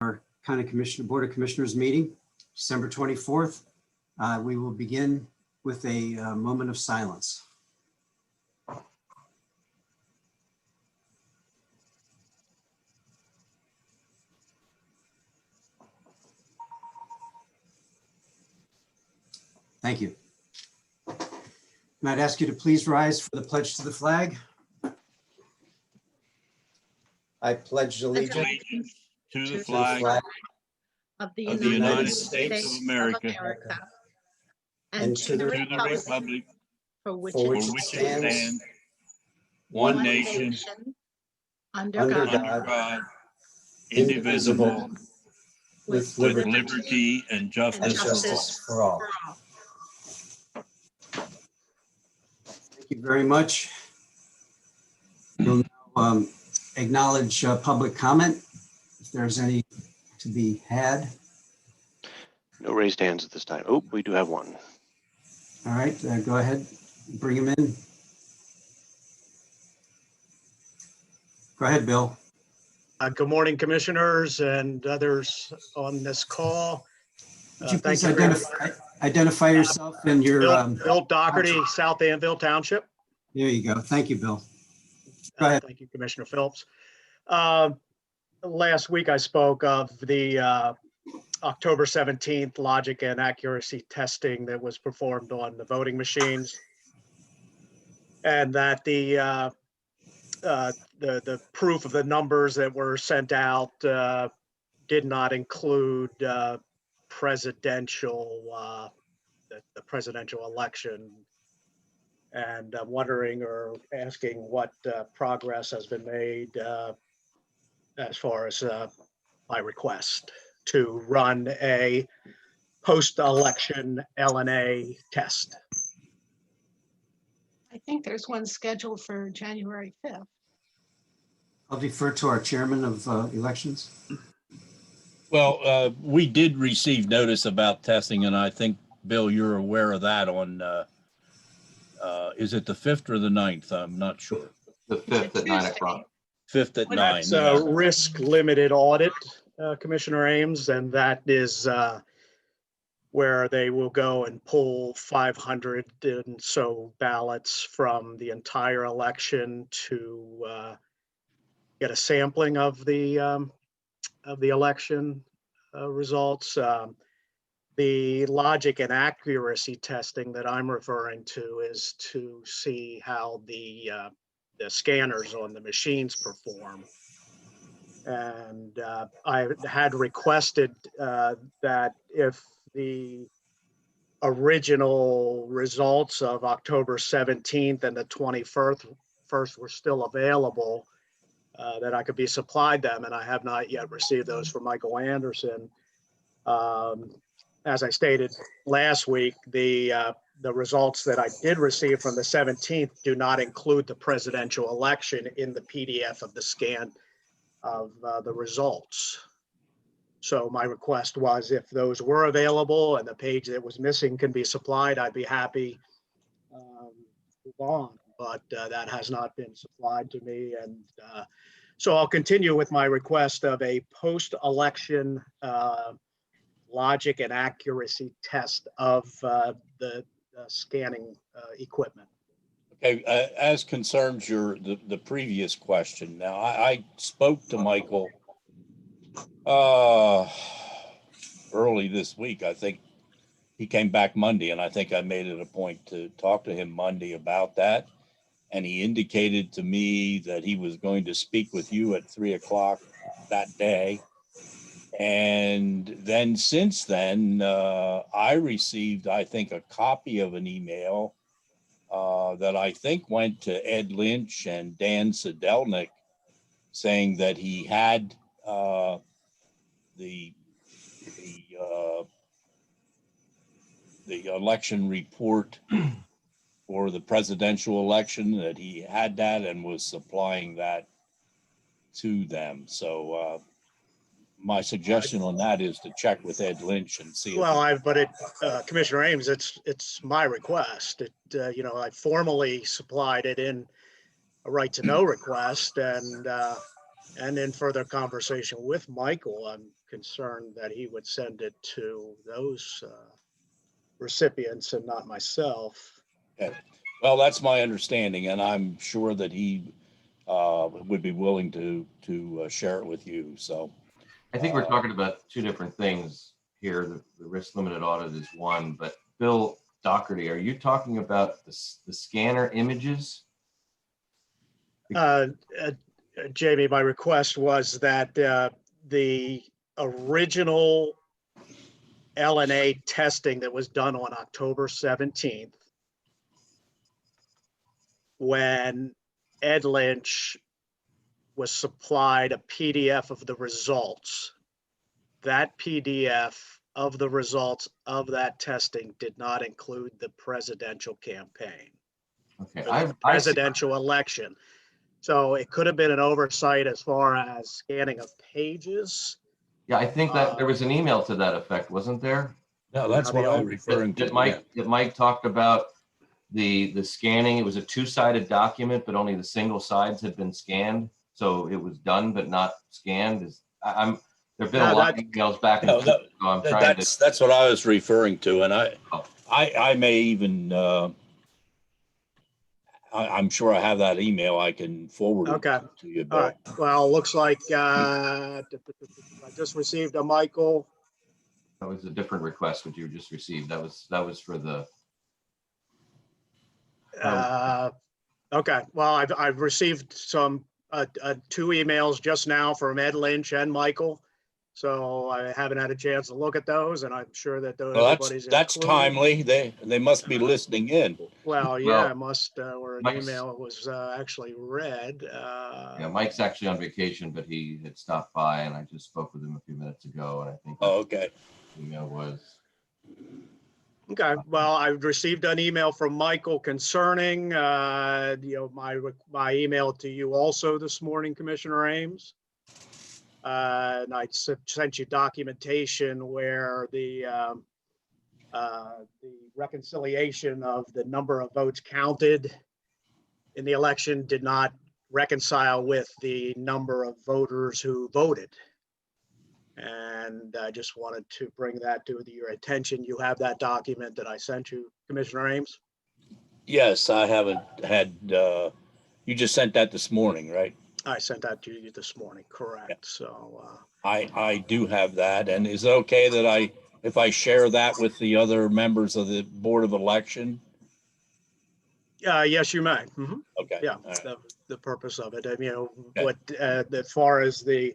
our Board of Commissioners meeting, December 24th. We will begin with a moment of silence. Thank you. And I'd ask you to please rise for the pledge to the flag. I pledge allegiance to the flag of the of the United States of America and to the republic for which for it which it stands, stands, one nation, under under God, God, indivisible, with with liberty liberty and and justice. justice for all. Thank you very much. We'll now acknowledge public comment, if there's any to be had. No raised hands at this time. Oh, we do have one. All right, go ahead, bring him in. Go ahead, Bill. Good morning, commissioners and others on this call. Would you Thank please you. identify yourself and your, Bill Doherty, South Anvil Township. there you go. Thank you, Bill. Go ahead. Thank you, Commissioner Phillips. Last week I spoke of the October 17th logic and accuracy testing that was performed on the voting machines, and that the proof of the numbers that were sent out did not include presidential the presidential election. And I'm wondering or asking what progress has been made as far as my request to run a post-election LNA test. I think there's one scheduled for January 5th. I'll defer to our chairman of elections. Well, we did receive notice about testing, and I think, Bill, you're aware of that on, is it the 5th or the 9th? I'm not sure. The 5th at 9 o'clock. 5th at 9. That's a risk limited audit, Commissioner Ames, and that is where they will go and pull 500 and so ballots from the entire election to get a sampling of the election results. The logic and accuracy testing that I'm referring to is to see how the scanners on the machines perform. And I had requested that if the original results of October 17th and the 21st were still available, that I could be supplied them, and I have not yet received those from Michael Anderson. As I stated last week, the results that I did receive from the 17th do not include the presidential election in the PDF of the scan of the results. So my request was, if those were available and the page that was missing can be supplied, I'd be happy to move on, but that has not been supplied to me. And so I'll continue with my request of a post-election logic and accuracy test of the scanning equipment. Okay, as concerns the previous question, now I spoke to Michael early this week. I think he came back Monday, and I think I made it a point to talk to him Monday about that. And he indicated to me that he was going to speak with you at 3 o'clock that day. And then since then, I received, I think, a copy of an email that I think went to Ed Lynch and Dan Sedelnik, saying that he had the election report for the presidential election, that he had that and was supplying that to them. So my suggestion on that is to check with Ed Lynch and see. Well, Commissioner Ames, it's my request. I formally supplied it in a right to know request, and in further conversation with Michael, concerned that he would send it to those recipients and not myself. Okay. Well, that's my understanding, and I'm sure that he would be willing to share it with you. So I think we're talking about two different things here. The risk limited audit is one, but Bill Doherty, are you talking about the scanner images? Jamie, my request was that the original LNA testing that was done on October 17th, when Ed Lynch was supplied a PDF of the results, that PDF of the results of that testing did not include the presidential campaign, Okay, or the presidential election. So it could have been an oversight as far as scanning of pages. yeah, I think that there was an email to that effect, wasn't there? no, that's what I'm referring to. That Mike talked about the scanning. It was a two-sided document, but only the single sides had been scanned. So it was done, but not scanned. There've been a lot of emails back and forth. So I'm trying to. That's what I was referring to, and Oh. I may even I'm sure I have that email. I can forward Okay. it to you, Bill. All right. Well, looks like I just received a Michael. That was a different request what you just received. That was for the. Okay. Well, I've received some two emails just now from Ed Lynch and Michael. So I haven't had a chance to look at those, and I'm sure that Well, everybody's that's included. timely. They must be listening in. Well, yeah, it must, or an Mike's- email was actually read. Yeah, Mike's actually on vacation, but he had stopped by, and I just spoke with him a few minutes ago, and I think Oh, okay. the email was. Okay, well, I received an email from Michael concerning, my email to you also this morning, Commissioner Ames. And I sent you documentation where the reconciliation of the number of votes counted in the election did not reconcile with the number of voters who voted. And I just wanted to bring that to your attention. You have that document that I sent you, Commissioner Ames? Yes, I haven't had. You just sent that this morning, right? I sent that to you this morning, correct? Yeah. So I do have that. And is it okay that if I share that with the other members of the Board of Election? yes, you may. Mm-hmm. Okay. Yeah, right. the purpose of it. Okay. What as far as the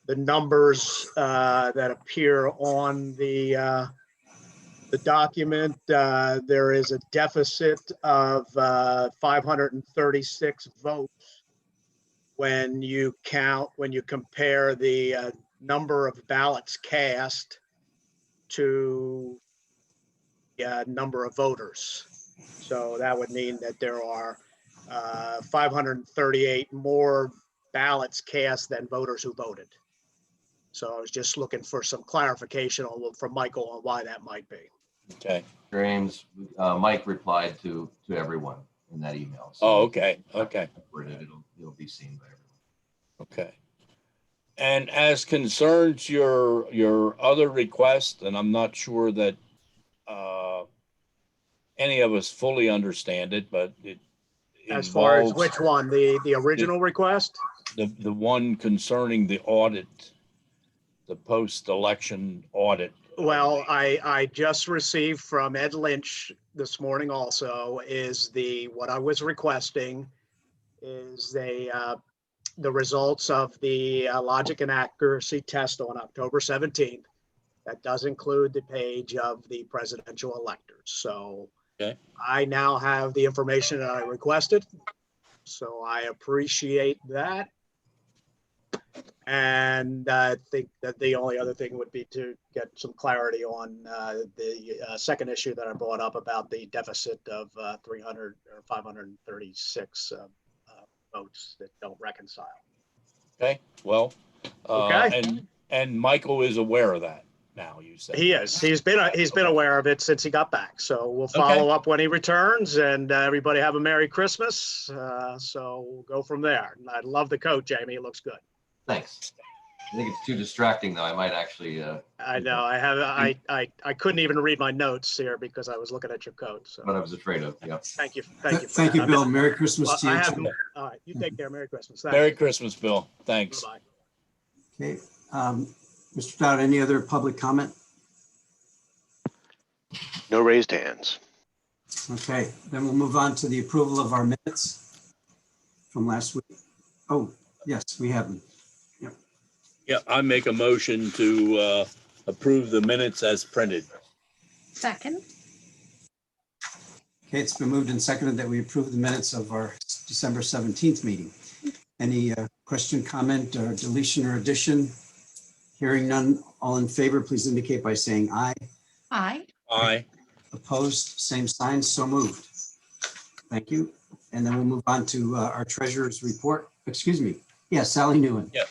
numbers that appear on the document, there is a deficit of 536 votes when you compare the number of ballots cast to the number of voters. So that would mean that there are 538 more ballots cast than voters who voted. So I was just looking for some clarification from Michael on why that might be. Okay. James, Mike replied to everyone in that email. So Oh, okay. Okay. It'll be seen by everyone. Okay. And as concerns your other request, and I'm not sure that any of us fully understand it, but it as far as involves which one, the original request? The one concerning the audit, the post-election audit. Well, I just received from Ed Lynch this morning also what I was requesting is the results of the logic and accuracy test on October 17th. That does include the page of the presidential electors. So okay. I now have the information that I requested. So I appreciate that. And I think that the only other thing would be to get some clarity on the second issue that I brought up about the deficit of 300 or 536 votes that don't reconcile. Okay. Well, okay. And Michael is aware of that now, you said. He is. He's been aware of it since he got back. So we'll follow up when he returns, and everybody have a Merry Christmas. So we'll go from there. I love the coat, Jamie. It looks good. Thanks. I think it's too distracting though. I might actually, I know, I couldn't even read my notes here because I was looking at your code, so what I was afraid of. Yeah. thank you. Thank you. for Thank you, that. Bill. Merry Christmas Well, to you I have, too. all right, you take care. Merry Christmas. Thanks. Merry Christmas, Bill. Thanks. Bye-bye. Okay, Mr. Dowd, any other public comment? No raised hands. Okay, then we'll move on to the approval of our minutes from last week. Oh, yes, we have them. Yeah, I make a motion to approve the minutes as printed. Second. Okay, it's been moved and seconded that we approve the minutes of our December 17th meeting. Any question, comment, or deletion or addition? Hearing none, all in favor, please indicate by saying aye. Aye. Aye. Opposed, same sign, so moved. Thank you. And then we'll move on to our treasurer's report. Excuse me. Yeah, Sally Newen. Yep.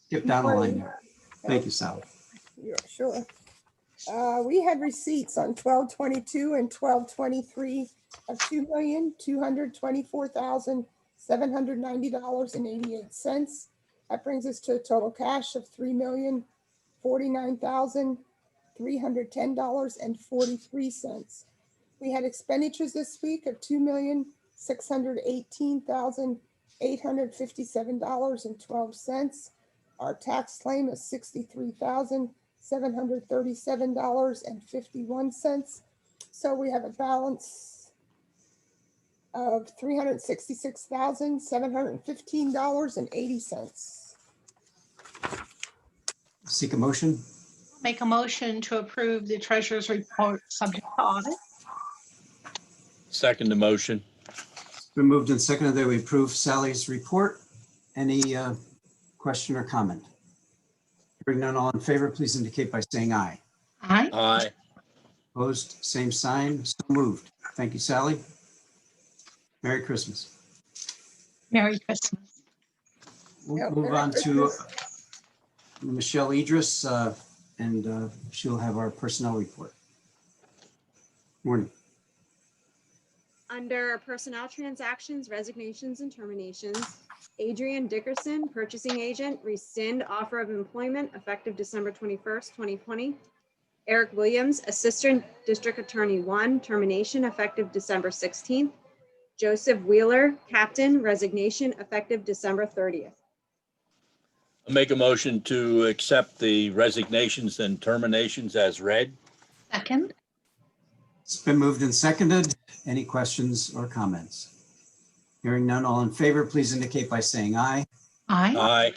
Skip down the line there. Thank you, Sally. Yeah, sure. We had receipts on 12/22 and 12/23 of $2,224,790.88. That brings us to a total cash of $3,049,310.43. We had expenditures this week of $2,618,857.12. Our tax claim is $63,737.51. So we have a balance of $366,715.80. Seek a motion. Make a motion to approve the treasurer's report subject to audit. Second the motion. It's been moved and seconded that we approve Sally's report. Any question or comment? Hearing none, all in favor, please indicate by saying aye. Aye. Aye. Opposed, same sign, so moved. Thank you, Sally. Merry Christmas. Merry Christmas. We'll Yep, move Merry on to Christmas. Michelle Idris, and she'll have our personnel report. Morning. Under personnel transactions, resignations, and terminations, Adrian Dickerson, purchasing agent, rescind offer of employment effective December 21st, 2020. Eric Williams, assistant district attorney 1, termination effective December 16th. Joseph Wheeler, captain, resignation effective December 30th. I make a motion to accept the resignations and terminations as read. Second. It's been moved and seconded. Any questions or comments? Hearing none, all in favor, please indicate by saying aye. Aye. Aye.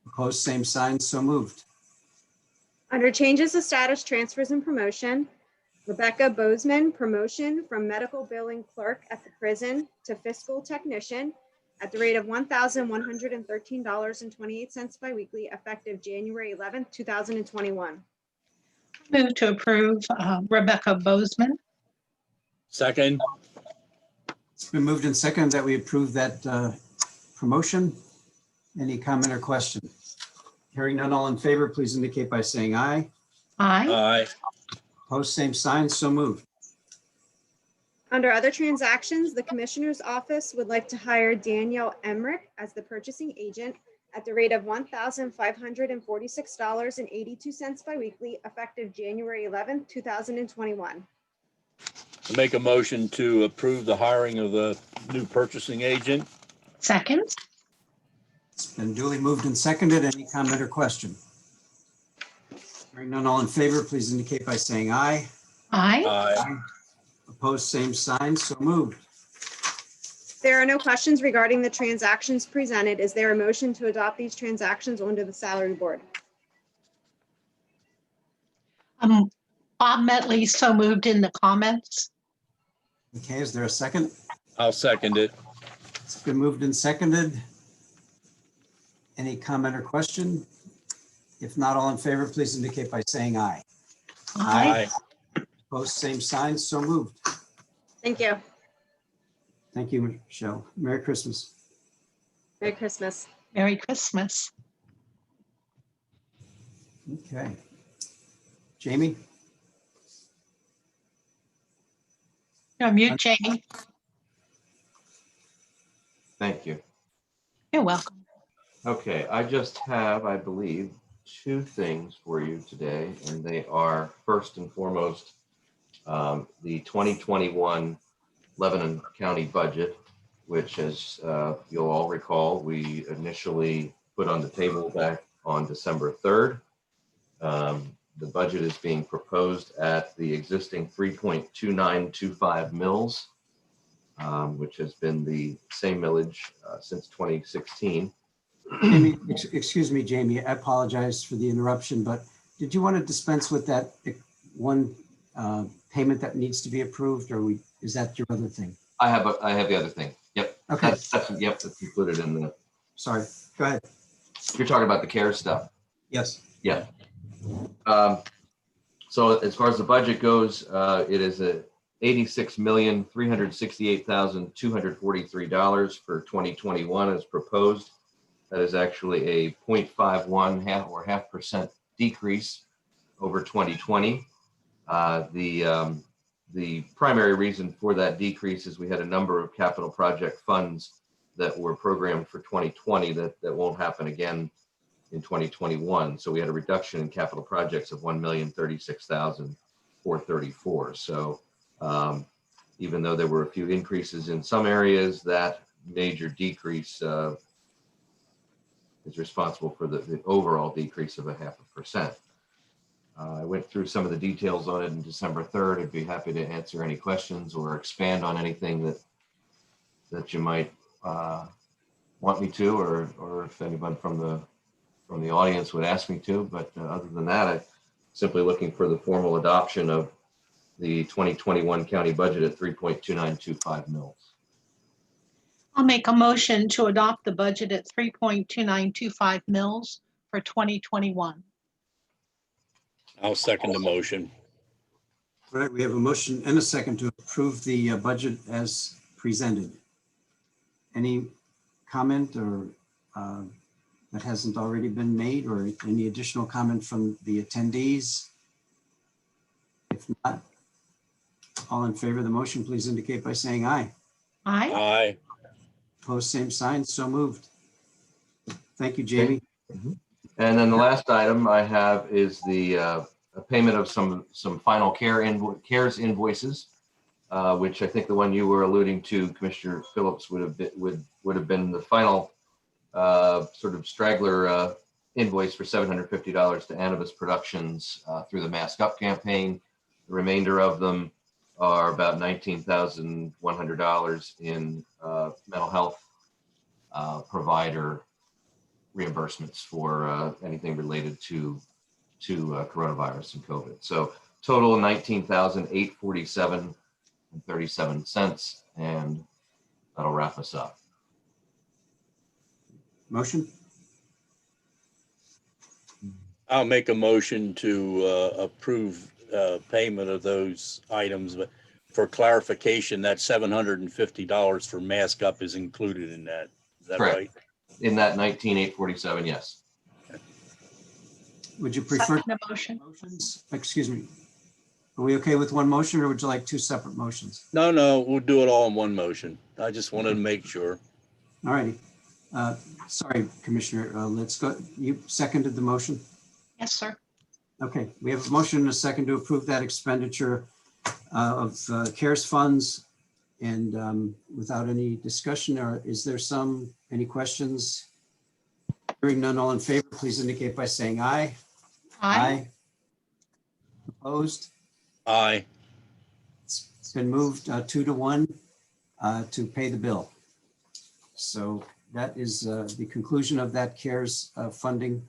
Opposed, same sign, so moved. Under changes of status, transfers, and promotion, Rebecca Bozeman, promotion from medical billing clerk at the prison to fiscal technician at the rate of $1,113.28 biweekly, effective January 11th, 2021. Move to approve Rebecca Bozeman. Second. It's been moved and seconded that we approve that promotion. Any comment or question? Hearing none, all in favor, please indicate by saying aye. Aye. Aye. Opposed, same sign, so moved. Under other transactions, the Commissioner's Office would like to hire Danielle Emmerich as the purchasing agent at the rate of $1,546.82 biweekly, effective January 11th, 2021. I make a motion to approve the hiring of the new purchasing agent. Second. It's been duly moved and seconded. Any comment or question? Hearing none, all in favor, please indicate by saying aye. Aye. Aye. Opposed, same sign, so moved. There are no questions regarding the transactions presented. Is there a motion to adopt these transactions onto the salary board? Bob Metley so moved in the comments. Okay, is there a second? I'll second it. It's been moved and seconded. Any comment or question? If not, all in favor, please indicate by saying aye. Aye. Opposed, same sign, so moved. Thank you. Thank you, Michelle. Merry Christmas. Merry Christmas. Merry Christmas. Okay. Jamie? You're mute, Jamie. Thank you. You're welcome. Okay, I just have, I believe, two things for you today, and they are first and foremost, the 2021 Lebanon County budget, which, as you'll all recall, we initially put on the table back on December 3rd. The budget is being proposed at the existing 3.2925 mils, which has been the same millage since 2016. Jamie, excuse me, Jamie, I apologize for the interruption, but did you want to dispense with that one payment that needs to be approved, or is that your other thing? I have the other thing. Yep. Okay. That's included in the. Sorry, go ahead. You're talking about the CARES stuff. Yes. Yeah. So as far as the budget goes, it is a $86,368,243 for 2021 as proposed. That is actually a 0.51 half percent decrease over 2020. The primary reason for that decrease is we had a number of capital project funds that were programmed for 2020 that won't happen again in 2021. So we had a reduction in capital projects of $1,036,434. So even though there were a few increases in some areas, that major decrease is responsible for the overall decrease of 0.5%. I went through some of the details on it on December 3rd. I'd be happy to answer any questions or expand on anything that you might want me to, or if anyone from the audience would ask me to. But other than that, I'm simply looking for the formal adoption of the 2021 county budget at 3.2925 mils. I'll make a motion to adopt the budget at 3.2925 mils for 2021. I'll second the motion. All right, we have a motion and a second to approve the budget as presented. Any comment or that hasn't already been made, or any additional comment from the attendees? If not, all in favor of the motion, please indicate by saying aye. Aye. Aye. Opposed, same sign, so moved. Thank you, Jamie. And then the last item I have is the a payment of some final CARES invoices, which I think the one you were alluding to, Commissioner Phillips, would have been the final sort of straggler invoice for $750 to Anubis Productions through the Mask Up campaign. The remainder of them are about $19,100 in mental health provider reimbursements for anything related to coronavirus and COVID. So total $19,847.37, and that'll wrap us up. Motion? I'll make a motion to approve payment of those items, but for clarification, that $750 for Mask Up is included in that. Is that Correct. right? In that 19,847, yes. Would you prefer Second the motion. motions? Excuse me. Are we okay with one motion, or would you like two separate motions? No, we'll do it all in one motion. I just wanted to make sure. All righty. Sorry, Commissioner Litz, you seconded the motion? Yes, sir. Okay, we have a motion and a second to approve that expenditure of CARES funds. And without any discussion, or is there any questions? Hearing none, all in favor, please indicate by saying aye. Aye. Opposed? Aye. It's been moved 2-1 to pay the bill. So that is the conclusion of that CARES funding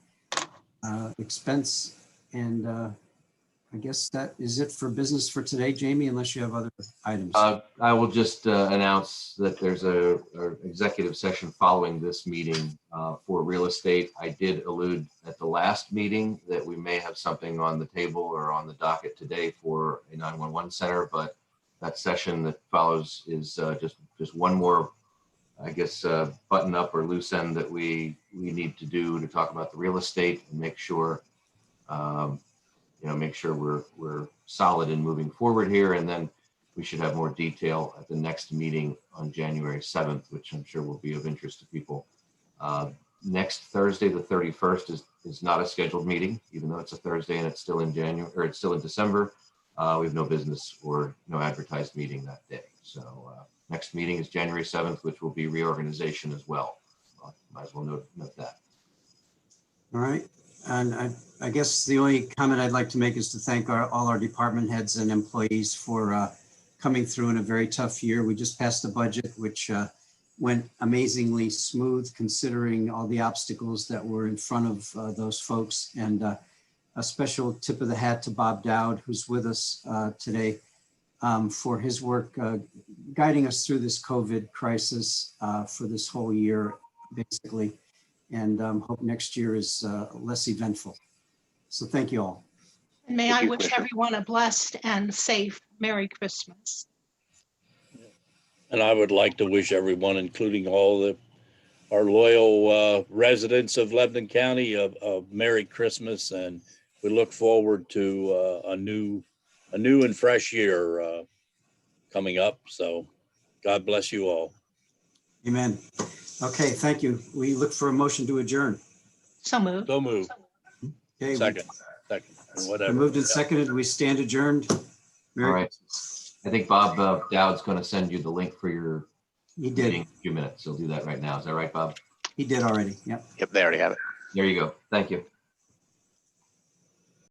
expense. And I guess that is it for business for today, Jamie, unless you have other items. I will just announce that there's a executive session following this meeting for real estate. I did allude at the last meeting that we may have something on the table or on the docket today for a 911 center, but that session that follows is just one more, I guess, button up or loose end that we need to do to talk about the real estate and make sure make sure we're solid in moving forward here. And then we should have more detail at the next meeting on January 7th, which I'm sure will be of interest to people. Next Thursday, the 31st is not a scheduled meeting, even though it's a Thursday and it's still in January, or it's still in December. We have no business or no advertised meeting that day. So next meeting is January 7th, which will be reorganization as well. Might as well note that. All right. And I guess the only comment I'd like to make is to thank all our department heads and employees for coming through in a very tough year. We just passed the budget, which went amazingly smooth considering all the obstacles that were in front of those folks. And a special tip of the hat to Bob Dowd, who's with us today, for his work guiding us through this COVID crisis for this whole year, basically. And hope next year is less eventful. So thank you all. And may Thank I you, wish Commissioner. everyone a blessed and safe Merry Christmas. And I would like to wish everyone, including all our loyal residents of Lebanon County, a Merry Christmas, and we look forward to a new and fresh year coming up. So God bless you all. Amen. Okay, thank you. We look for a motion to adjourn. So moved. So move. Okay, Second, we whatever. moved and seconded. We stand adjourned. Merry All right. Christmas. I think Bob Dowd's going to send you the link for your He meeting did. in a few minutes. He'll do that right now. Is that right, Bob? He did already. Yep. Yep, they already have it. There you go. Thank you.